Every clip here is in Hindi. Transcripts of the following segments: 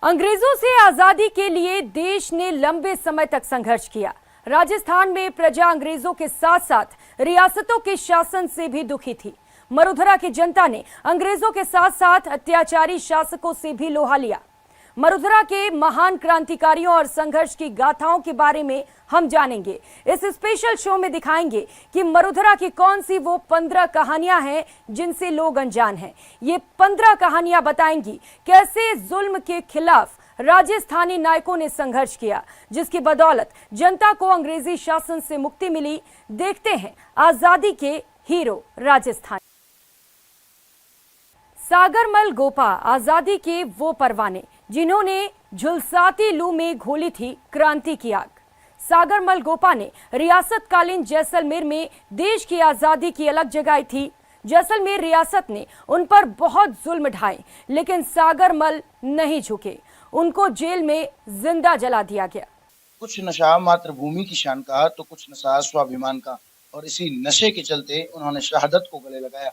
अंग्रेजों से आजादी के लिए देश ने लंबे समय तक संघर्ष किया। राजस्थान में प्रजा अंग्रेजों के साथ साथ रियासतों के शासन से भी दुखी थी। मरुधरा की जनता ने अंग्रेजों के साथ साथ अत्याचारी शासकों से भी लोहा लिया। मरुधरा के महान क्रांतिकारियों और संघर्ष की गाथाओं के बारे में हम जानेंगे। इस स्पेशल शो में दिखाएंगे कि मरुधरा की कौन सी वो 15 कहानियां हैं जिनसे लोग अनजान हैं। ये 15 कहानियां बताएंगी कैसे जुल्म के खिलाफ राजस्थानी नायकों ने संघर्ष किया, जिसकी बदौलत जनता को अंग्रेजी शासन से मुक्ति मिली। देखते हैं आजादी के हीरो राजस्थान। सागरमल गोपा आजादी के वो परवाने जिन्होंने झुलसाती लू में घोली थी क्रांति की आग। सागरमल गोपा ने रियासतकालीन जैसलमेर में देश की आजादी की अलग जगाई थी। जैसलमेर रियासत ने उन पर बहुत जुल्म ढाए, लेकिन सागरमल नहीं झुके। उनको जेल में जिंदा जला दिया गया। कुछ नशा मातृभूमि की शान का तो कुछ नशा स्वाभिमान का, और इसी नशे के चलते उन्होंने शहादत को गले लगाया।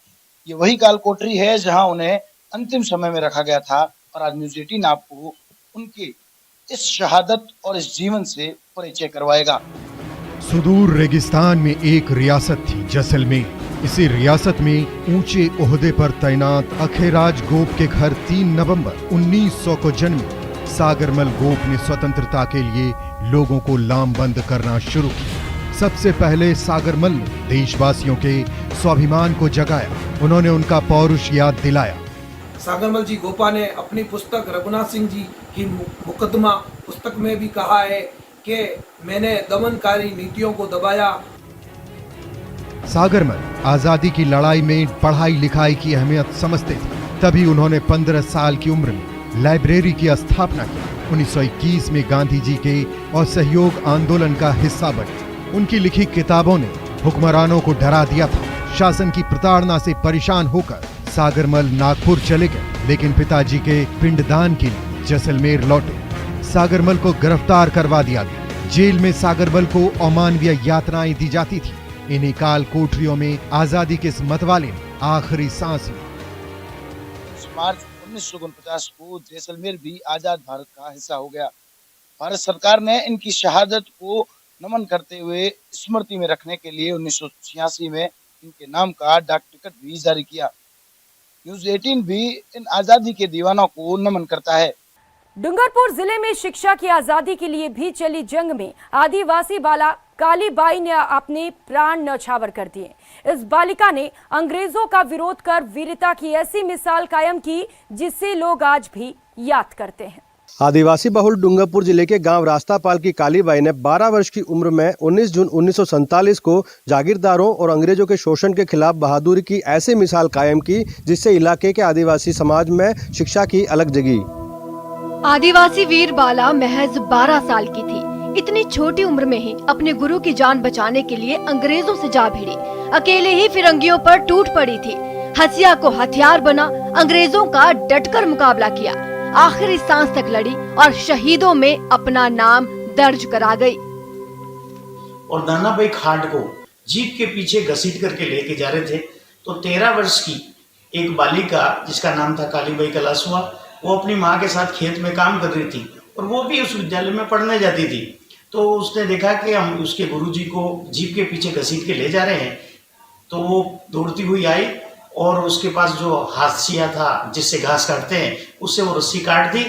ये वही काल कोठरी है जहां उन्हें अंतिम समय में रखा गया था, और आज न्यूज़ 18 आपको उनके इस शहादत और इस जीवन से परिचय करवाएगा। सुदूर रेगिस्तान में एक रियासत थी जैसलमेर। इसी रियासत में ऊंचे ओहदे पर तैनात अखेराज गोप के घर 3 नवंबर 1900 को जन्मे सागरमल गोप ने स्वतंत्रता के लिए लोगों को लामबंद करना शुरू किया। सबसे पहले सागरमल ने देशवासियों के स्वाभिमान को जगाया। उन्होंने उनका पौरुष याद दिलाया। सागरमल जी गोपा ने अपनी पुस्तक रघुनाथ सिंह जी की मुकदमा पुस्तक में भी कहा है कि मैंने दमनकारी नीतियों को दबाया। सागरमल आजादी की लड़ाई में पढ़ाई लिखाई की अहमियत समझते थे, तभी उन्होंने 15 साल की उम्र में लाइब्रेरी की स्थापना की। 1921 में गांधी जी के असहयोग आंदोलन का हिस्सा बने। उनकी लिखी किताबों ने हुक्मरानों को डरा दिया था। शासन की प्रताड़ना से परेशान होकर सागरमल नागपुर चले गए, लेकिन पिताजी के पिंडदान के लिए जैसलमेर लौटे। सागरमल को गिरफ्तार करवा दिया गया। जेल में सागरमल को अमानवीय यातनाएं दी जाती थी। इन्हीं काल कोठरियों में आजादी के इस मतवाले ने आखिरी सांस ली। मार्च 1949 को जैसलमेर भी आजाद भारत का हिस्सा हो गया। भारत सरकार ने इनकी शहादत को नमन करते हुए स्मृति में रखने के लिए 1986 में इनके नाम का डाक टिकट भी जारी किया। न्यूज़ 18 भी इन आजादी के दीवानों को नमन करता है। डूंगरपुर जिले में शिक्षा की आजादी के लिए भी चली जंग में आदिवासी बाला कालीबाई ने अपने प्राण न्यौछावर कर दिए। इस बालिका ने अंग्रेजों का विरोध कर वीरता की ऐसी मिसाल कायम की जिसे लोग आज भी याद करते हैं। आदिवासी बहुल डूंगरपुर जिले के गांव रास्तापाल की कालीबाई ने 12 वर्ष की उम्र में 19 जून 1947 को जागीरदारों और अंग्रेजों के शोषण के खिलाफ बहादुरी की ऐसी मिसाल कायम की जिससे इलाके के आदिवासी समाज में शिक्षा की अलग जगी। आदिवासी वीर बाला महज 12 साल की थी। इतनी छोटी उम्र में ही अपने गुरु की जान बचाने के लिए अंग्रेजों से जा भिड़ी। अकेले ही फिरंगियों पर टूट पड़ी थी। हसिया को हथियार बना अंग्रेजों का डटकर मुकाबला किया। आखिरी सांस तक लड़ी और शहीदों में अपना नाम दर्ज करा गई। और दानाबाई खांड को जीप के पीछे घसीट करके लेके जा रहे थे तो 13 वर्ष की एक बालिका जिसका नाम था कालीबाई कलासुआ, वो अपनी माँ के साथ खेत में काम कर रही थी और वो भी उस विद्यालय में पढ़ने जाती थी। तो उसने देखा कि हम उसके गुरुजी को जीप के पीछे घसीट के ले जा रहे हैं, तो वो दौड़ती हुई आई और उसके पास जो हाशिया था जिससे घास काटते हैं उससे वो रस्सी काट दी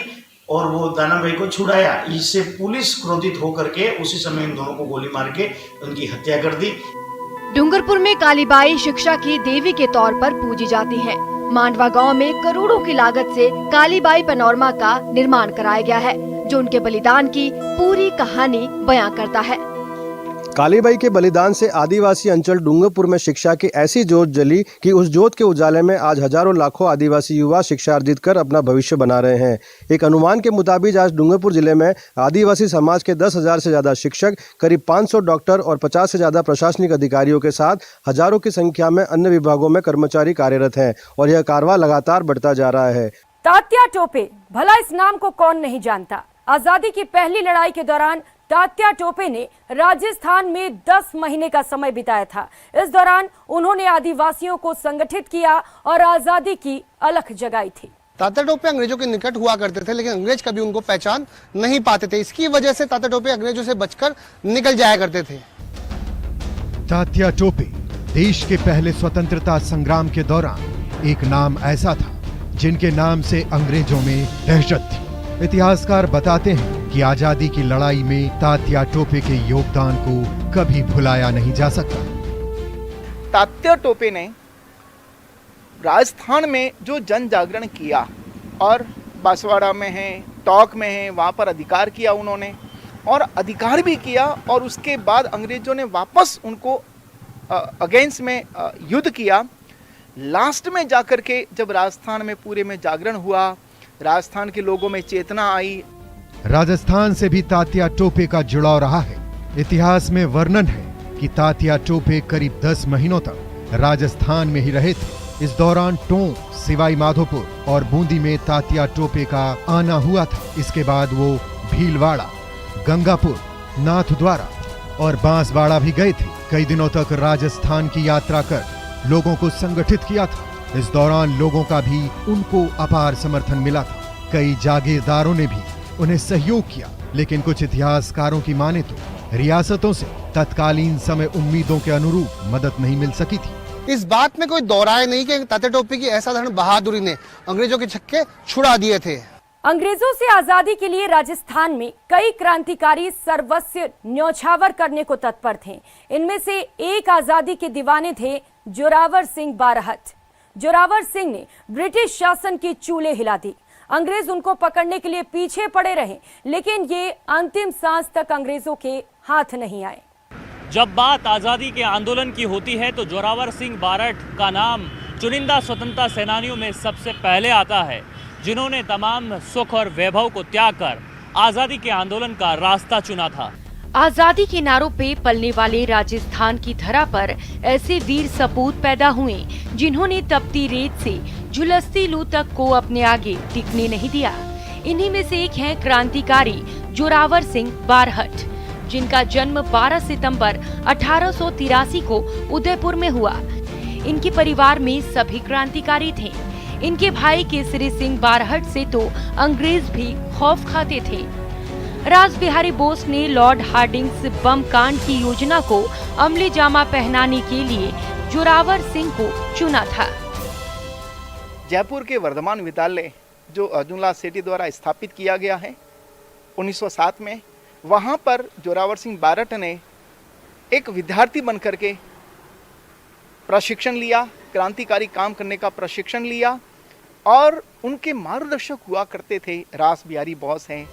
और वो दानाबाई को छुड़ाया। इससे पुलिस क्रोधित होकर के उसी समय इन दोनों को गोली मार के उनकी हत्या कर दी। डूंगरपुर में कालीबाई शिक्षा की देवी के तौर पर पूजी जाती हैं। मांडवा गांव में करोड़ों की लागत से कालीबाई पैनोरमा का निर्माण कराया गया है, जो उनके बलिदान की पूरी कहानी बयां करता है। कालीबाई के बलिदान से आदिवासी अंचल डूंगरपुर में शिक्षा की ऐसी जोत जली कि उस जोत के उजाले में आज हजारों लाखों आदिवासी युवा शिक्षा अर्जित कर अपना भविष्य बना रहे हैं। एक अनुमान के मुताबिक आज डूंगरपुर जिले में आदिवासी समाज के 10,000 से ज्यादा शिक्षक, करीब 500 डॉक्टर और 50 से ज्यादा प्रशासनिक अधिकारियों के साथ हजारों की संख्या में अन्य विभागों में कर्मचारी कार्यरत हैं और यह कारवा लगातार बढ़ता जा रहा है। तात्या टोपे, भला इस नाम को कौन नहीं जानता। आजादी की पहली लड़ाई के दौरान तात्या टोपे ने राजस्थान में 10 महीने का समय बिताया था। इस दौरान उन्होंने आदिवासियों को संगठित किया और आजादी की अलख जगाई थी। तात्या टोपे अंग्रेजों के निकट हुआ करते थे, लेकिन अंग्रेज कभी उनको पहचान नहीं पाते थे। इसकी वजह से तात्या टोपे अंग्रेजों से बचकर निकल जाया करते थे। तात्या टोपे देश के पहले स्वतंत्रता संग्राम के दौरान एक नाम ऐसा था जिनके नाम से अंग्रेजों में दहशत थी। इतिहासकार बताते हैं कि आजादी की लड़ाई में तात्या टोपे के योगदान को कभी भुलाया नहीं जा सकता। तात्या टोपे ने राजस्थान में जो जन जागरण किया और बांसवाड़ा में है, टोंक में है, वहाँ पर अधिकार किया उन्होंने, और अधिकार भी किया, और उसके बाद अंग्रेजों ने वापस उनको अगेंस्ट में युद्ध किया। लास्ट में जाकर के जब राजस्थान में पूरे में जागरण हुआ, राजस्थान के लोगों में चेतना आई। राजस्थान से भी तात्या टोपे का जुड़ाव रहा है। इतिहास में वर्णन है कि तात्या टोपे करीब 10 महीनों तक राजस्थान में ही रहे थे। इस दौरान टोंक, सवाई माधोपुर और बूंदी में तात्या टोपे का आना हुआ था। इसके बाद वो भीलवाड़ा, गंगापुर, नाथद्वारा और बांसवाड़ा भी गए थे। कई दिनों तक राजस्थान की यात्रा कर लोगों को संगठित किया था। इस दौरान लोगों का भी उनको अपार समर्थन मिला था। कई जागीरदारों ने भी उन्हें सहयोग किया, लेकिन कुछ इतिहासकारों की माने तो रियासतों से तत्कालीन समय उम्मीदों के अनुरूप मदद नहीं मिल सकी थी। इस बात में कोई दोहराए नहीं कि तात्या टोपे की असाधारण बहादुरी ने अंग्रेजों के छक्के छुड़ा दिए थे। अंग्रेजों से आजादी के लिए राजस्थान में कई क्रांतिकारी सर्वस्व न्यौछावर करने को तत्पर थे। इनमें से एक आजादी के दीवाने थे जोरावर सिंह बारहट। जोरावर सिंह ने ब्रिटिश शासन की चूल्हे हिला दी। अंग्रेज उनको पकड़ने के लिए पीछे पड़े रहे, लेकिन ये अंतिम सांस तक अंग्रेजों के हाथ नहीं आए। जब बात आज़ादी के आंदोलन की होती है तो जोरावर सिंह बारहट का नाम चुनिंदा स्वतंत्रता सेनानियों में सबसे पहले आता है, जिन्होंने तमाम सुख और वैभव को त्याग कर आज़ादी के आंदोलन का रास्ता चुना था। आजादी के नारों पे पलने वाले राजस्थान की धरा पर ऐसे वीर सपूत पैदा हुए जिन्होंने तपती रेत से झुलसती लू तक को अपने आगे टिकने नहीं दिया। इन्हीं में से एक है क्रांतिकारी जोरावर सिंह बारहट, जिनका जन्म 12 सितंबर 1883 को उदयपुर में हुआ। इनके परिवार में सभी क्रांतिकारी थे। इनके भाई केसरी सिंह बारहट से तो अंग्रेज भी खौफ खाते थे। रास बिहारी बोस ने लॉर्ड हार्डिंग्स बम कांड की योजना को अमली जामा पहनाने के लिए जोरावर सिंह को चुना था। जयपुर के वर्धमान विद्यालय जो अर्जुनलाल सेठी द्वारा स्थापित किया गया है 1907 में, वहाँ पर जोरावर सिंह बारहट ने एक विद्यार्थी बनकर के प्रशिक्षण लिया, क्रांतिकारी काम करने का प्रशिक्षण लिया, और उनके मार्गदर्शक हुआ करते थे रास बिहारी बोस हैं।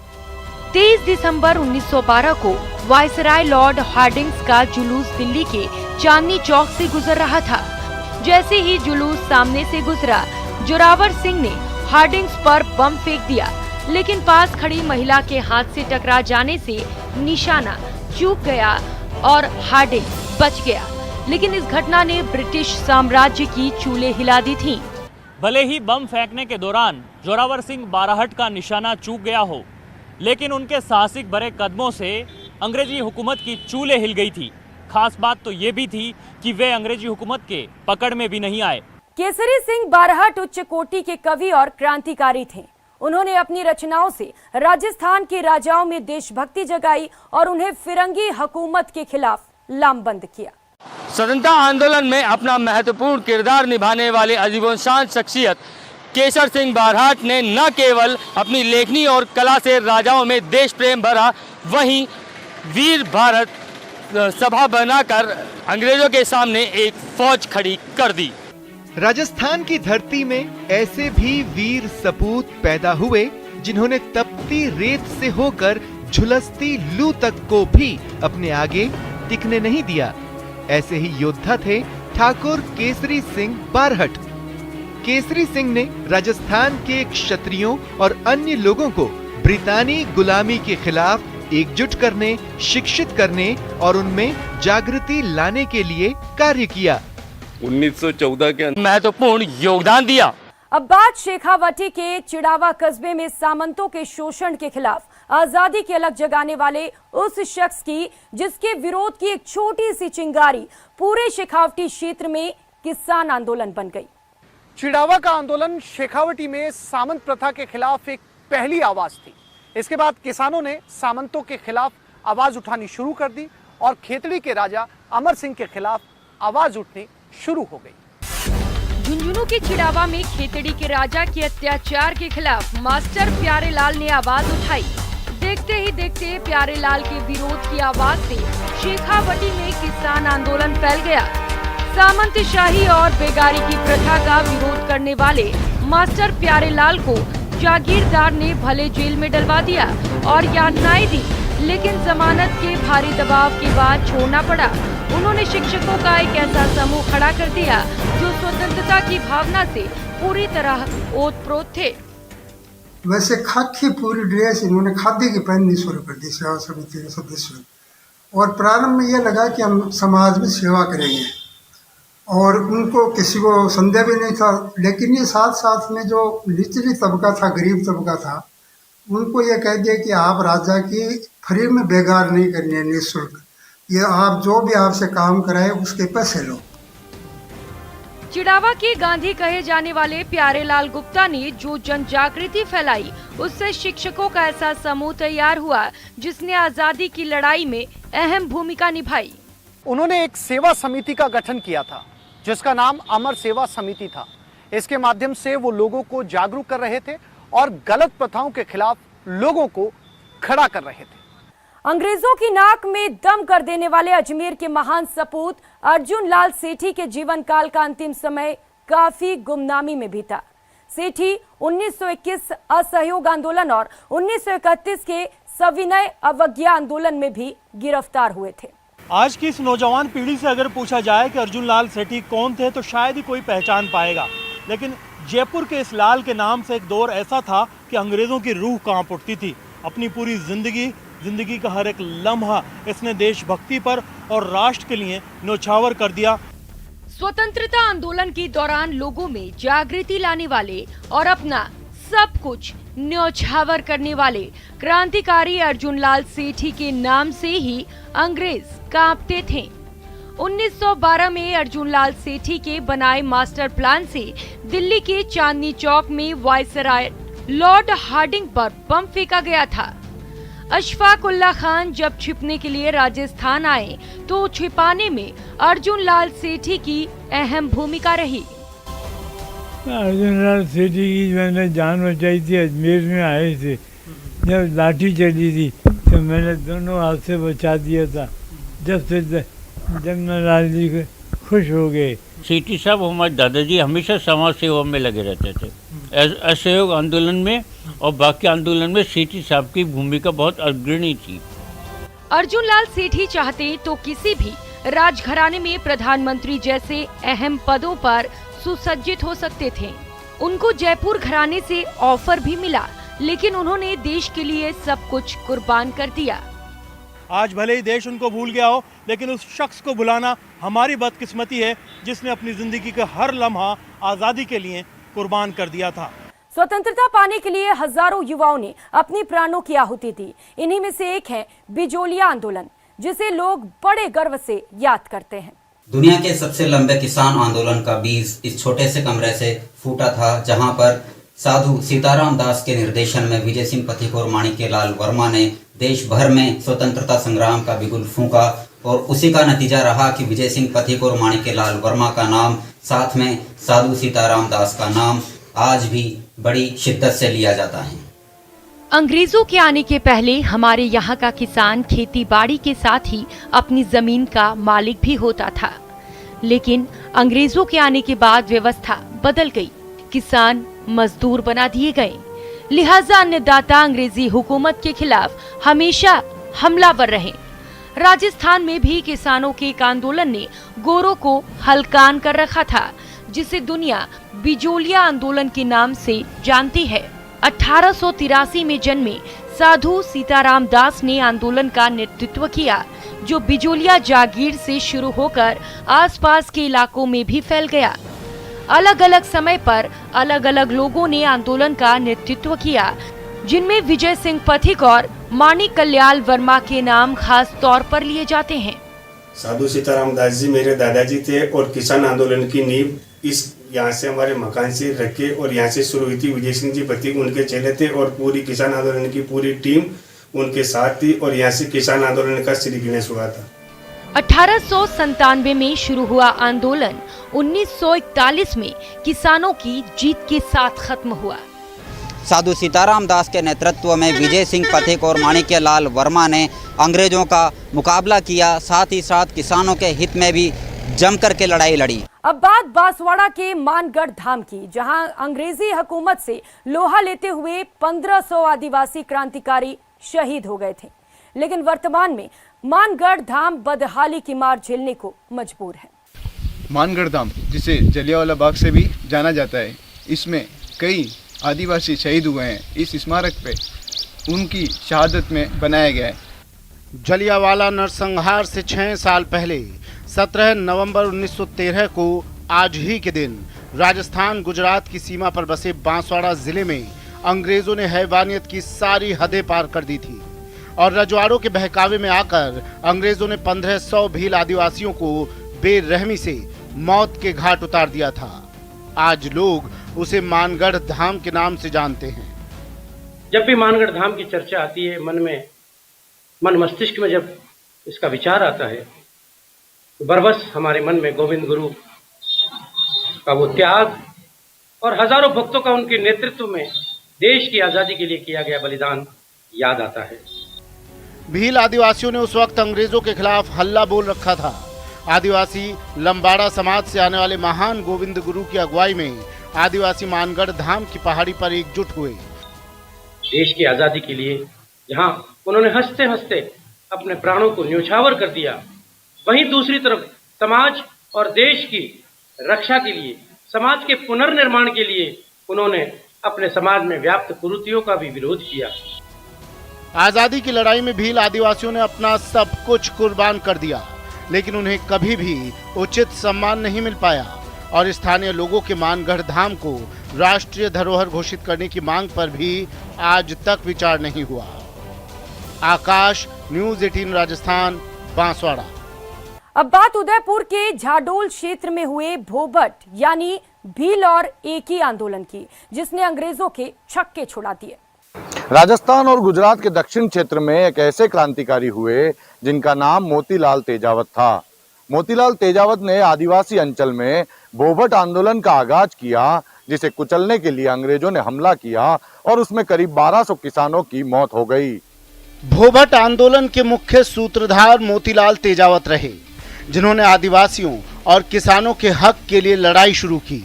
23 दिसंबर 1912 को वायसराय लॉर्ड हार्डिंग्स का जुलूस दिल्ली के चांदनी चौक से गुजर रहा था। जैसे ही जुलूस सामने से गुजरा, जोरावर सिंह ने हार्डिंग्स पर बम फेंक दिया, लेकिन पास खड़ी महिला के हाथ से टकरा जाने से निशाना चूक गया और हार्डिंग्स बच गया। लेकिन इस घटना ने ब्रिटिश साम्राज्य की चूल्हे हिला दी थी। भले ही बम फेंकने के दौरान जोरावर सिंह बारहट का निशाना चूक गया हो, लेकिन उनके साहसिक भरे कदमों से अंग्रेजी हुकूमत की चूल्हे हिल गई थी। खास बात तो ये भी थी कि वे अंग्रेजी हुकूमत के पकड़ में भी नहीं आए। केसरी सिंह बारहट उच्च कोटि के कवि और क्रांतिकारी थे। उन्होंने अपनी रचनाओं से राजस्थान के राजाओं में देशभक्ति जगाई और उन्हें फिरंगी हुकूमत के खिलाफ लामबंद किया। स्वतंत्रता आंदोलन में अपना महत्वपूर्ण किरदार निभाने वाले अजीबोशान शख्सियत केसर सिंह बारहट ने न केवल अपनी लेखनी और कला से राजाओं में देश प्रेम भरा, वहीं वीर भारत सभा बनाकर अंग्रेजों के सामने एक फौज खड़ी कर दी। राजस्थान की धरती में ऐसे भी वीर सपूत पैदा हुए जिन्होंने तपती रेत से होकर झुलसती लू तक को भी अपने आगे टिकने नहीं दिया। ऐसे ही योद्धा थे ठाकुर केसरी सिंह बारहट। केसरी सिंह ने राजस्थान के क्षत्रियों और अन्य लोगों को ब्रितानी गुलामी के खिलाफ एकजुट करने, शिक्षित करने और उनमें जागृति लाने के लिए कार्य किया। 1914 के महत्वपूर्ण योगदान दिया। अब बात शेखावटी के चिड़ावा कस्बे में सामंतों के शोषण के खिलाफ आजादी की अलग जगाने वाले उस शख्स की, जिसके विरोध की एक छोटी सी चिंगारी पूरे शेखावटी क्षेत्र में किसान आंदोलन बन गई। चिड़ावा का आंदोलन शेखावटी में सामंत प्रथा के खिलाफ एक पहली आवाज थी। इसके बाद किसानों ने सामंतों के खिलाफ आवाज उठानी शुरू कर दी और खेतड़ी के राजा अमर सिंह के खिलाफ आवाज उठनी शुरू हो गई। झुंझुनू के चिड़ावा में खेतड़ी के राजा के अत्याचार के खिलाफ मास्टर प्यारेलाल ने आवाज उठाई। देखते ही देखते प्यारेलाल के विरोध की आवाज से शेखावटी में किसान आंदोलन फैल गया। सामंतशाही और बेगारी की प्रथा का विरोध करने वाले मास्टर प्यारेलाल को जागीरदार ने भले जेल में डलवा दिया और यातनाएं दी, लेकिन जमानत के भारी दबाव के बाद छोड़ना पड़ा। उन्होंने शिक्षकों का एक ऐसा समूह खड़ा कर दिया जो स्वतंत्रता की भावना से पूरी तरह ओतप्रोत थे। वैसे खाकी पूरी ड्रेस इन्होंने खादी की पहननी शुरू कर दी सेवा समिति के सदस्यों, और प्रारंभ में ये लगा कि हम समाज में सेवा करेंगे और उनको किसी को संदेह भी नहीं था। लेकिन ये साथ साथ में जो निचली तबका था, गरीब तबका था, उनको ये कह दिया कि आप राजा की फ्री में बेगार नहीं करनी है, निःशुल्क, ये आप जो भी आपसे काम कराए उसके पैसे लो। चिड़ावा के गांधी कहे जाने वाले प्यारेलाल गुप्ता ने जो जन जागृति फैलाई, उससे शिक्षकों का ऐसा समूह तैयार हुआ जिसने आजादी की लड़ाई में अहम भूमिका निभाई। उन्होंने एक सेवा समिति का गठन किया था जिसका नाम अमर सेवा समिति था। इसके माध्यम से वो लोगों को जागरूक कर रहे थे और गलत प्रथाओं के खिलाफ लोगों को खड़ा कर रहे थे। अंग्रेजों की नाक में दम कर देने वाले अजमेर के महान सपूत अर्जुन लाल सेठी के जीवन काल का अंतिम समय काफी गुमनामी में बीता। सेठी 1921 असहयोग आंदोलन और 1931 के सविनय अवज्ञा आंदोलन में भी गिरफ्तार हुए थे। आज की इस नौजवान पीढ़ी से अगर पूछा जाए कि अर्जुन लाल सेठी कौन थे तो शायद ही कोई पहचान पाएगा, लेकिन जयपुर के इस लाल के नाम से एक दौर ऐसा था कि अंग्रेजों की रूह कांप उठती थी। अपनी पूरी जिंदगी का हर एक लम्हा इसने देशभक्ति पर और राष्ट्र के लिए न्यौछावर कर दिया। स्वतंत्रता आंदोलन के दौरान लोगों में जागृति लाने वाले और अपना सब कुछ न्यौछावर करने वाले क्रांतिकारी अर्जुन लाल सेठी के नाम से ही अंग्रेज कांपते थे। 1912 में अर्जुन लाल सेठी के बनाए मास्टर प्लान से दिल्ली के चांदनी चौक में वायसराय लॉर्ड हार्डिंग पर बम फेंका गया था। अशफाक उल्लाह खान जब छिपने के लिए राजस्थान आए तो छिपाने में अर्जुन लाल सेठी की अहम भूमिका रही। अर्जुन लाल सेठी की मैंने जान बचाई थी। अजमेर में आए थे, जब लाठी चली थी तो मैंने दोनों हाथ से बचा दिया था। जब लाल जी खुश हो गए। सेठी साहब हमारे दादाजी हमेशा समाज सेवा में लगे रहते थे, असहयोग आंदोलन में और बाकी आंदोलन में सेठी साहब की भूमिका बहुत अग्रणी थी। अर्जुन लाल सेठी चाहते तो किसी भी राजघराने में प्रधानमंत्री जैसे अहम पदों पर सुसज्जित हो सकते थे। उनको जयपुर घराने से ऑफर भी मिला, लेकिन उन्होंने देश के लिए सब कुछ कुर्बान कर दिया। आज भले ही देश उनको भूल गया हो, लेकिन उस शख्स को भुलाना हमारी बदकिस्मती है जिसने अपनी जिंदगी का हर लम्हा आजादी के लिए कुर्बान कर दिया था। स्वतंत्रता पाने के लिए हजारों युवाओं ने अपनी प्राणों की आहुति दी। इन्हीं में से एक है बिजोलिया आंदोलन, जिसे लोग बड़े गर्व से याद करते हैं। दुनिया के सबसे लंबे किसान आंदोलन का बीज इस छोटे से कमरे से फूटा था, जहां पर साधु सीताराम दास के निर्देशन में विजय सिंह पथिक और माणिक्यलाल वर्मा ने देश भर में स्वतंत्रता संग्राम का बिगुल फूंका, और उसी का नतीजा रहा कि विजय सिंह पथिक और माणिक्यलाल वर्मा का नाम, साथ में साधु सीताराम दास का नाम आज भी बड़ी शिद्दत से लिया जाता है। अंग्रेजों के आने के पहले हमारे यहाँ का किसान खेती बाड़ी के साथ ही अपनी जमीन का मालिक भी होता था, लेकिन अंग्रेजों के आने के बाद व्यवस्था बदल गई। किसान मजदूर बना दिए गए, लिहाजा अन्नदाता अंग्रेजी हुकूमत के खिलाफ हमेशा हमलावर रहे। राजस्थान में भी किसानों के एक आंदोलन ने गोरों को हलकान कर रखा था, जिसे दुनिया बिजोलिया आंदोलन के नाम से जानती है। 1883 में जन्मे साधु सीताराम दास ने आंदोलन का नेतृत्व किया, जो बिजोलिया जागीर से शुरू होकर आसपास के इलाकों में भी फैल गया। अलग अलग समय पर अलग अलग लोगों ने आंदोलन का नेतृत्व किया, जिनमें विजय सिंह पथिक और माणिक्यलाल वर्मा के नाम खास तौर पर लिए जाते हैं। साधु सीताराम दास जी मेरे दादाजी थे और किसान आंदोलन की नींव इस यहाँ से हमारे मकान से रखे और यहाँ से शुरू हुई थी। विजय सिंह जी प्रतीक उनके चेले थे और पूरी किसान आंदोलन की पूरी टीम उनके साथ थी और यहाँ से किसान आंदोलन का श्री गणेश हुआ था। 1897 में शुरू हुआ आंदोलन 1941 में किसानों की जीत के साथ खत्म हुआ। साधु सीताराम दास के नेतृत्व में विजय सिंह पथिक और माणिक्यलाल वर्मा ने अंग्रेजों का मुकाबला किया, साथ ही साथ किसानों के हित में भी जमकर के लड़ाई लड़ी। अब बात बांसवाड़ा के मानगढ़ धाम की, जहां अंग्रेजी हुकूमत से लोहा लेते हुए 1500 आदिवासी क्रांतिकारी शहीद हो गए थे, लेकिन वर्तमान में मानगढ़ धाम बदहाली की मार झेलने को मजबूर है। मानगढ़ धाम, जिसे जलियांवाला बाग से भी जाना जाता है, इसमें कई आदिवासी शहीद हुए हैं। इस स्मारक पे उनकी शहादत में बनाया गया है। जलियांवाला नरसंहार से 6 साल पहले 17 नवंबर 1913 को आज ही के दिन राजस्थान गुजरात की सीमा पर बसे बांसवाड़ा जिले में अंग्रेजों ने हैवानियत की सारी हदें पार कर दी थी और रजवाड़ों के बहकावे में आकर अंग्रेजों ने 1500 भील आदिवासियों को बेरहमी से मौत के घाट उतार दिया था। आज लोग उसे मानगढ़ धाम के नाम से जानते हैं। जब भी मानगढ़ धाम की चर्चा आती है, मन मस्तिष्क में जब इसका विचार आता है, तो बरबस हमारे मन में गोविंद गुरु का वो त्याग और हजारों भक्तों का उनके नेतृत्व में देश की आजादी के लिए किया गया बलिदान याद आता है। भील आदिवासियों ने उस वक्त अंग्रेजों के खिलाफ हल्ला बोल रखा था। आदिवासी लंबाड़ा समाज से आने वाले महान गोविंद गुरु की अगुवाई में आदिवासी मानगढ़ धाम की पहाड़ी पर एकजुट हुए। देश की आजादी के लिए जहां उन्होंने हंसते हंसते अपने प्राणों को न्यौछावर कर दिया, वहीं दूसरी तरफ समाज और देश की रक्षा के लिए, समाज के पुनर्निर्माण के लिए उन्होंने अपने समाज में व्याप्त कुरीतियों का भी विरोध किया। आजादी की लड़ाई में भील आदिवासियों ने अपना सब कुछ कुर्बान कर दिया, लेकिन उन्हें कभी भी उचित सम्मान नहीं मिल पाया और स्थानीय लोगों के मानगढ़ धाम को राष्ट्रीय धरोहर घोषित करने की मांग पर भी आज तक विचार नहीं हुआ। आकाश, न्यूज़ 18 राजस्थान, बांसवाड़ा। अब बात उदयपुर के झाडोल क्षेत्र में हुए भोबट यानी भील और एकी आंदोलन की, जिसने अंग्रेजों के छक्के छुड़ा दिए। राजस्थान और गुजरात के दक्षिण क्षेत्र में एक ऐसे क्रांतिकारी हुए जिनका नाम मोतीलाल तेजावत था। मोतीलाल तेजावत ने आदिवासी अंचल में भोबट आंदोलन का आगाज किया, जिसे कुचलने के लिए अंग्रेजों ने हमला किया और उसमें करीब 1200 किसानों की मौत हो गई। भोबट आंदोलन के मुख्य सूत्रधार मोतीलाल तेजावत रहे, जिन्होंने आदिवासियों और किसानों के हक के लिए लड़ाई शुरू की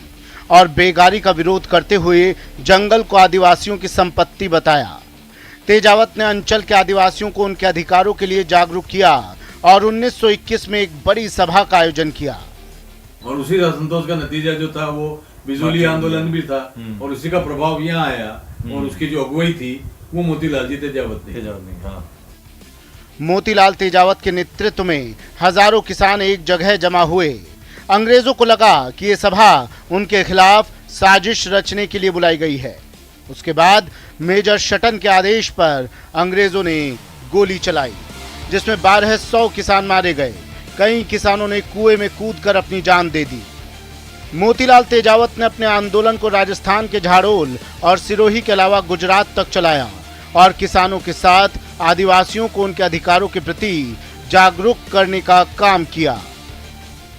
और बेगारी का विरोध करते हुए जंगल को आदिवासियों की संपत्ति बताया। तेजावत ने अंचल के आदिवासियों को उनके अधिकारों के लिए जागरूक किया और 1921 में एक बड़ी सभा का आयोजन किया। और उसी असंतोष का नतीजा जो था वो बिजोली आंदोलन भी था और उसी का प्रभाव यहाँ आया और उसकी जो अगुवाई थी वो मोतीलाल जी तेजावत ने। मोतीलाल तेजावत के नेतृत्व में हजारों किसान एक जगह जमा हुए। अंग्रेजों को लगा कि ये सभा उनके खिलाफ साजिश रचने के लिए बुलाई गई है। उसके बाद मेजर शटन के आदेश पर अंग्रेजों ने गोली चलाई, जिसमें 1200 किसान मारे गए। कई किसानों ने कुएं में कूदकर अपनी जान दे दी। मोतीलाल तेजावत ने अपने आंदोलन को राजस्थान के झाड़ोल और सिरोही के अलावा गुजरात तक चलाया और किसानों के साथ आदिवासियों को उनके अधिकारों के प्रति जागरूक करने का काम किया।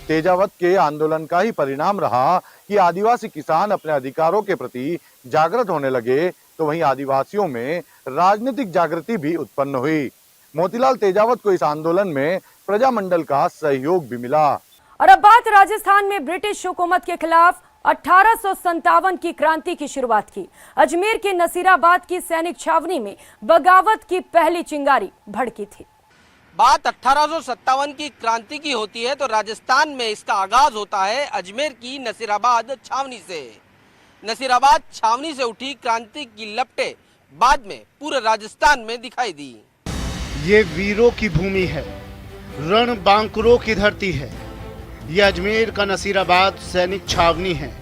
तेजावत के आंदोलन का ही परिणाम रहा कि आदिवासी किसान अपने अधिकारों के प्रति जागृत होने लगे, तो वहीं आदिवासियों में राजनीतिक जागृति भी उत्पन्न हुई। मोतीलाल तेजावत को इस आंदोलन में प्रजामंडल का सहयोग भी मिला। और अब बात राजस्थान में ब्रिटिश हुकूमत के खिलाफ 1857 की क्रांति की शुरुआत की। अजमेर के नसीराबाद की सैनिक छावनी में बगावत की पहली चिंगारी भड़की थी। बात 1857 की क्रांति की होती है तो राजस्थान में इसका आगाज होता है अजमेर की नसीराबाद छावनी से। नसीराबाद छावनी से उठी क्रांति की लपटें बाद में पूरे राजस्थान में दिखाई दी। ये वीरों की भूमि है, रण बांकुरों की धरती है। यह अजमेर का नसीराबाद सैनिक छावनी है,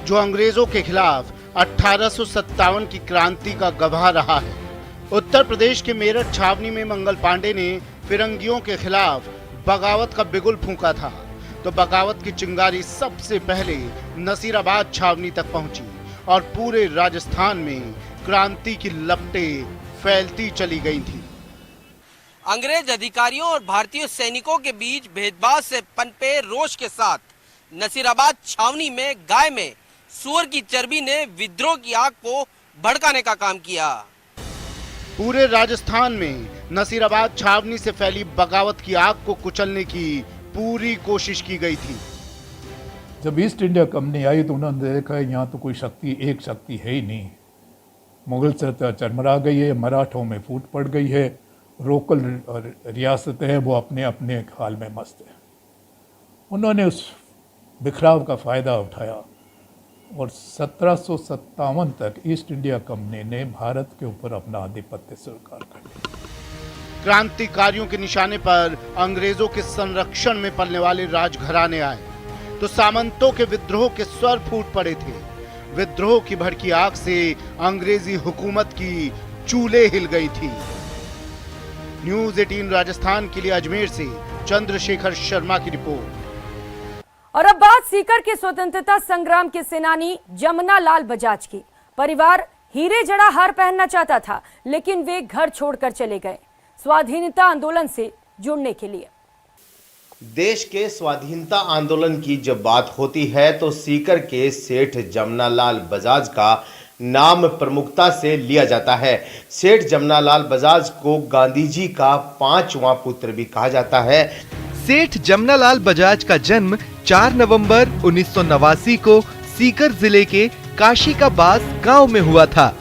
जो अंग्रेजों के खिलाफ 1857 की क्रांति का गवाह रहा है। उत्तर प्रदेश के मेरठ छावनी में मंगल पांडे ने फिरंगियों के खिलाफ बगावत का बिगुल फूंका था। तो बगावत की चिंगारी सबसे पहले नसीराबाद छावनी तक पहुंची और पूरे राजस्थान में क्रांति की लपटें फैलती चली गई थी। अंग्रेज अधिकारियों और भारतीय सैनिकों के बीच भेदभाव से पनपे रोष के साथ नसीराबाद छावनी में गाय में सूअर की चर्बी ने विद्रोह की आग को भड़काने का काम किया। पूरे राजस्थान में नसीराबाद छावनी से फैली बगावत की आग को कुचलने की पूरी कोशिश की गई थी। जब ईस्ट इंडिया कंपनी आई तो उन्होंने देखा यहाँ तो कोई शक्ति, एक शक्ति है ही नहीं। मुगल सत्ता चरमरा गई है, मराठों में फूट पड़ गई है, लोकल रियासतें हैं वो अपने अपने हाल में मस्त है। उन्होंने उस बिखराव का फ़ायदा उठाया और 1757 तक ईस्ट इंडिया कंपनी ने भारत के ऊपर अपना आधिपत्य स्वीकार कर लिया। क्रांतिकारियों के निशाने पर अंग्रेजों के संरक्षण में पलने वाले राजघराने आए तो सामंतों के विद्रोह के स्वर फूट पड़े थे। विद्रोह की भड़की आग से अंग्रेजी हुकूमत की चूल्हे हिल गई थी। न्यूज़ 18 राजस्थान के लिए अजमेर से चंद्रशेखर शर्मा की रिपोर्ट। और अब बात सीकर के स्वतंत्रता संग्राम के सेनानी जमना लाल बजाज की। परिवार हीरे जड़ा हार पहनना चाहता था, लेकिन वे घर छोड़कर चले गए स्वाधीनता आंदोलन से जुड़ने के लिए। देश के स्वाधीनता आंदोलन की जब बात होती है तो सीकर के सेठ जमनालाल बजाज का नाम प्रमुखता से लिया जाता है। सेठ जमनालाल बजाज को गांधी जी का 5वां पुत्र भी कहा जाता है। सेठ जमनालाल बजाज का जन्म 4 नवंबर 1989 को सीकर जिले के काशी का बास गांव में हुआ था।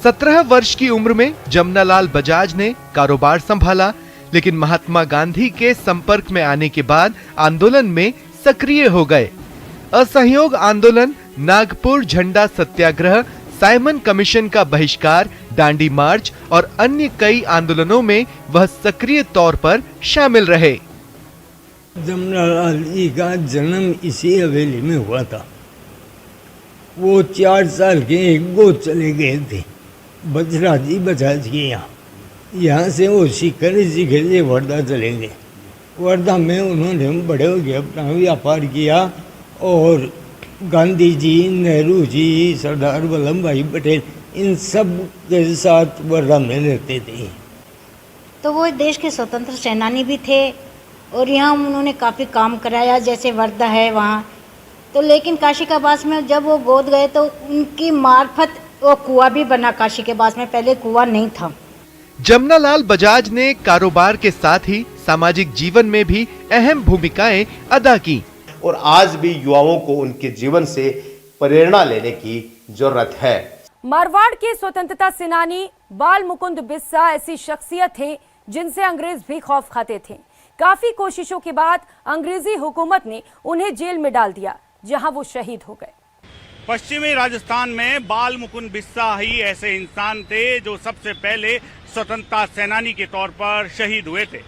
17 वर्ष की उम्र में जमनालाल बजाज ने कारोबार संभाला, लेकिन महात्मा गांधी के संपर्क में आने के बाद आंदोलन में सक्रिय हो गए। असहयोग आंदोलन, नागपुर झंडा सत्याग्रह, साइमन कमीशन का बहिष्कार, दांडी मार्च और अन्य कई आंदोलनों में वह सक्रिय तौर पर शामिल रहे। जमनालाल जी का जन्म इसी हवेली में हुआ था। वो 4 साल के एक गोद चले गए थे बजराजी बजाज के यहाँ से वो सीकर से वर्धा चले गए। वर्धा में उन्होंने बड़े हो गए अपना व्यापार किया और गांधी जी, नेहरू जी, सरदार वल्लभ भाई पटेल इन सब के साथ वर्धा में रहते थे। तो वो देश के स्वतंत्र सेनानी भी थे और यहाँ उन्होंने काफ़ी काम कराया, जैसे वर्धा है वहाँ तो। लेकिन काशी का बास में जब वो गोद गए तो उनकी मार्फत वो कुआं भी बना काशी के बास में, पहले कुआं नहीं था। जमनालाल बजाज ने कारोबार के साथ ही सामाजिक जीवन में भी अहम भूमिकाएं अदा की और आज भी युवाओं को उनके जीवन से प्रेरणा लेने की जरूरत है। मारवाड़ के स्वतंत्रता सेनानी बाल मुकुंद बिस्सा ऐसी शख्सियत थे जिनसे अंग्रेज भी खौफ खाते थे। काफी कोशिशों के बाद अंग्रेजी हुकूमत ने उन्हें जेल में डाल दिया, जहां वो शहीद हो गए। पश्चिमी राजस्थान में बाल मुकुंद बिस्सा ही ऐसे इंसान थे जो सबसे पहले स्वतंत्रता सेनानी के तौर पर शहीद हुए थे।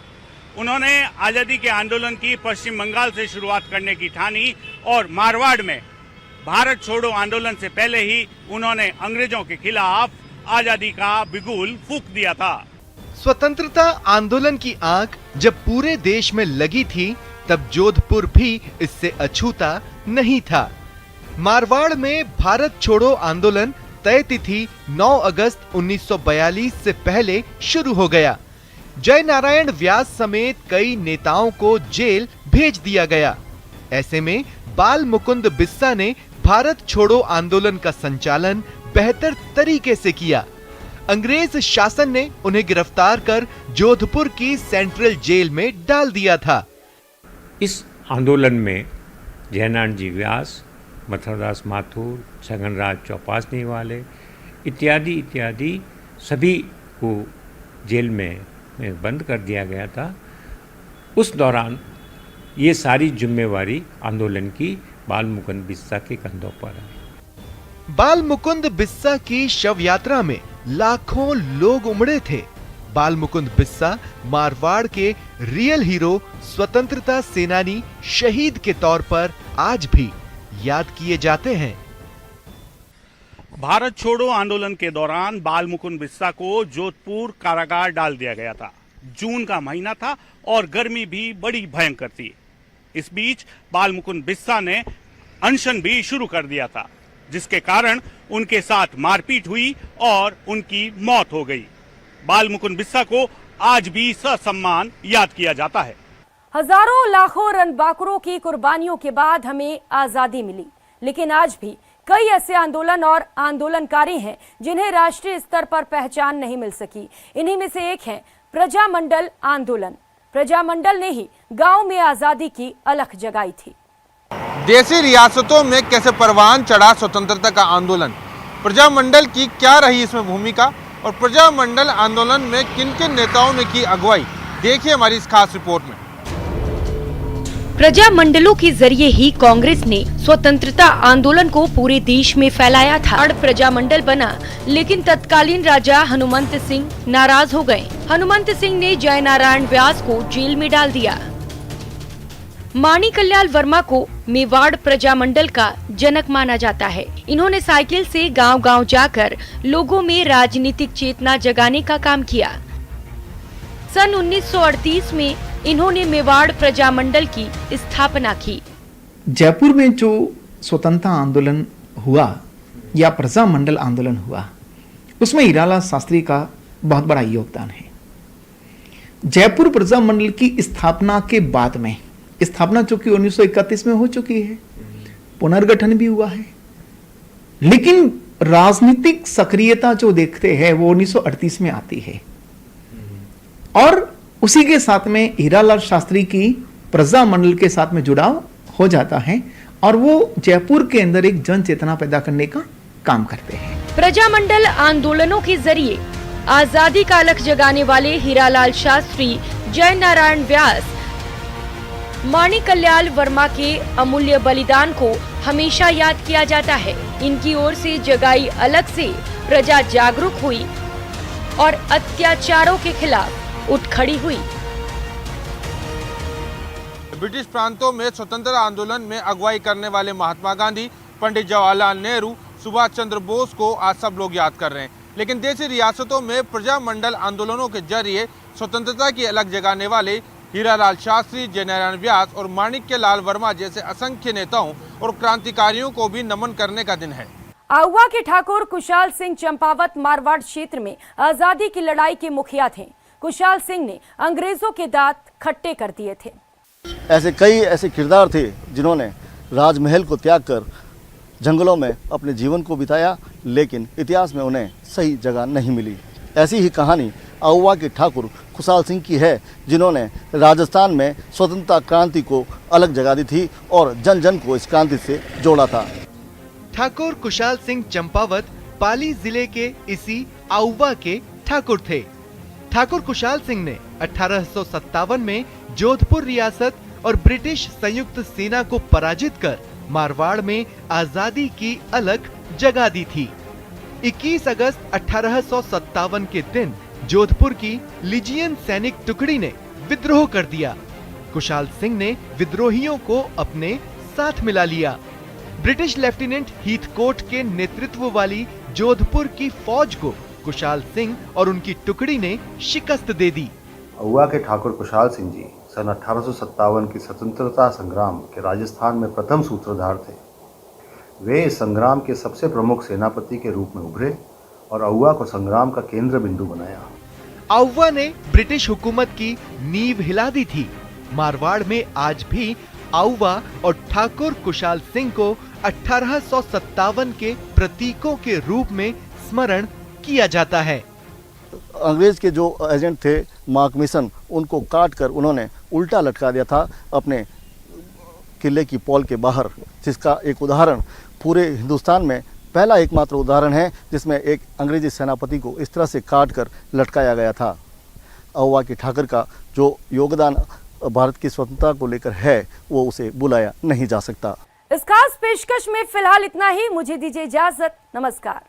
उन्होंने आजादी के आंदोलन की पश्चिम बंगाल से शुरुआत करने की ठानी और मारवाड़ में भारत छोड़ो आंदोलन से पहले ही उन्होंने अंग्रेजों के खिलाफ आजादी का बिगुल फूंक दिया था। स्वतंत्रता आंदोलन की आग जब पूरे देश में लगी थी तब जोधपुर भी इससे अछूता नहीं था। मारवाड़ में भारत छोड़ो आंदोलन तय तिथि 9 अगस्त 1942 से पहले शुरू हो गया। जय नारायण व्यास समेत कई नेताओं को जेल भेज दिया गया। ऐसे में बाल मुकुंद बिस्सा ने भारत छोड़ो आंदोलन का संचालन बेहतर तरीके से किया। अंग्रेज शासन ने उन्हें गिरफ्तार कर जोधपुर की सेंट्रल जेल में डाल दिया था। इस आंदोलन में जयनारायण जी व्यास, मथुरदास माथुर, छगनराज चौपासनी वाले इत्यादि सभी को जेल में बंद कर दिया गया था। उस दौरान ये सारी जिम्मेवारी आंदोलन की बाल मुकुंद बिस्सा के कंधों पर है। बाल मुकुंद बिस्सा की शव यात्रा में लाखों लोग उमड़े थे। बाल मुकुंद बिस्सा मारवाड़ के रियल हीरो, स्वतंत्रता सेनानी, शहीद के तौर पर आज भी याद किए जाते हैं। भारत छोड़ो आंदोलन के दौरान बाल मुकुंद बिस्सा को जोधपुर कारागार डाल दिया गया था। जून का महीना था और गर्मी भी बड़ी भयंकर थी। इस बीच बाल मुकुंद बिस्सा ने अनशन भी शुरू कर दिया था, जिसके कारण उनके साथ मारपीट हुई और उनकी मौत हो गई। बाल मुकुंद बिस्सा को आज भी ससम्मान याद किया जाता है। हजारों लाखों रणबांकुरों की कुर्बानियों के बाद हमें आजादी मिली, लेकिन आज भी कई ऐसे आंदोलन और आंदोलनकारी हैं जिन्हें राष्ट्रीय स्तर पर पहचान नहीं मिल सकी। इन्हीं में से एक है प्रजामंडल आंदोलन। प्रजामंडल ने ही गांव में आजादी की अलख जगाई थी। देशी रियासतों में कैसे परवान चढ़ा स्वतंत्रता का आंदोलन, प्रजामंडल की क्या रही इसमें भूमिका और प्रजामंडल आंदोलन में किन किन नेताओं ने की अगुवाई, देखिए हमारी इस खास रिपोर्ट में। प्रजामंडलों के जरिए ही कांग्रेस ने स्वतंत्रता आंदोलन को पूरे देश में फैलाया था। प्रजामंडल बना, लेकिन तत्कालीन राजा हनुमंत सिंह नाराज हो गए। हनुमंत सिंह ने जयनारायण व्यास को जेल में डाल दिया। माणी कल्याण वर्मा को मेवाड़ प्रजामंडल का जनक माना जाता है। इन्होंने साइकिल से गांव-गांव जाकर लोगों में राजनीतिक चेतना जगाने का काम किया। सन 1938 में इन्होंने मेवाड़ प्रजामंडल की स्थापना की। जयपुर में जो स्वतंत्रता आंदोलन हुआ या प्रजामंडल आंदोलन हुआ, उसमें हीरालाल शास्त्री का बहुत बड़ा योगदान है। जयपुर प्रजामंडल की स्थापना के बाद में, स्थापना चूंकि 1931 में हो चुकी है, पुनर्गठन भी हुआ है, लेकिन राजनीतिक सक्रियता जो देखते हैं वो 1938 में आती है और उसी के साथ में हीरालाल शास्त्री की प्रजामंडल के साथ में जुड़ाव हो जाता है और वो जयपुर के अंदर एक जन चेतना पैदा करने का काम करते हैं। प्रजामंडल आंदोलनों के जरिए आजादी का अलख जगाने वाले हीरालाल शास्त्री, जयनारायण व्यास, माणी कल्याण वर्मा के अमूल्य बलिदान को हमेशा याद किया जाता है। इनकी ओर से जगाई अलख से प्रजा जागरूक हुई और अत्याचारों के खिलाफ उठ खड़ी हुई। ब्रिटिश प्रांतों में स्वतंत्रता आंदोलन में अगुवाई करने वाले महात्मा गांधी, पंडित जवाहरलाल नेहरू, सुभाष चंद्र बोस को आज सब लोग याद कर रहे हैं, लेकिन देशी रियासतों में प्रजामंडल आंदोलनों के जरिए स्वतंत्रता की अलख जगाने वाले हीरालाल शास्त्री, जयनारायण व्यास और माणिक्य लाल वर्मा जैसे असंख्य नेताओं और क्रांतिकारियों को भी नमन करने का दिन है। आहुआ के ठाकुर कुशाल सिंह चंपावत मारवाड़ क्षेत्र में आजादी की लड़ाई के मुखिया थे। कुशाल सिंह ने अंग्रेजों के दांत खट्टे कर दिए थे। ऐसे कई ऐसे किरदार थे जिन्होंने राजमहल को त्याग कर जंगलों में अपने जीवन को बिताया, लेकिन इतिहास में उन्हें सही जगह नहीं मिली। ऐसी ही कहानी आहुआ के ठाकुर कुशाल सिंह की है, जिन्होंने राजस्थान में स्वतंत्रता क्रांति को अलग जगह दी थी और जन जन को इस क्रांति से जोड़ा था। ठाकुर कुशाल सिंह चंपावत पाली जिले के इसी आहुआ के ठाकुर थे। ठाकुर कुशाल सिंह ने 1857 में जोधपुर रियासत और ब्रिटिश संयुक्त सेना को पराजित कर मारवाड़ में आजादी की अलख जगा दी थी। 21 अगस्त 1857 के दिन जोधपुर की लीजियन सैनिक टुकड़ी ने विद्रोह कर दिया। कुशाल सिंह ने विद्रोहियों को अपने साथ मिला लिया। ब्रिटिश लेफ्टिनेंट हीथकोट के नेतृत्व वाली जोधपुर की फौज को कुशाल सिंह और उनकी टुकड़ी ने शिकस्त दे दी। आहुआ के ठाकुर कुशाल सिंह जी सन 1857 की स्वतंत्रता संग्राम के राजस्थान में प्रथम सूत्रधार थे। वे इस संग्राम के सबसे प्रमुख सेनापति के रूप में उभरे और आहुआ को संग्राम का केंद्र बिंदु बनाया। आहुआ ने ब्रिटिश हुकूमत की नींव हिला दी थी। मारवाड़ में आज भी आहुआ और ठाकुर कुशाल सिंह को 1857 के प्रतीकों के रूप में स्मरण किया जाता है। अंग्रेज के जो एजेंट थे मार्क मिशन, उनको काट कर उन्होंने उल्टा लटका दिया था अपने किले की पॉल के बाहर, जिसका एक उदाहरण पूरे हिंदुस्तान में पहला एकमात्र उदाहरण है जिसमें एक अंग्रेजी सेनापति को इस तरह से काट कर लटकाया गया था। आहुआ के ठाकुर का जो योगदान भारत की स्वतंत्रता को लेकर है वो उसे बुलाया नहीं जा सकता। इस खास पेशकश में फिलहाल इतना ही। मुझे दीजिए इजाजत। नमस्कार।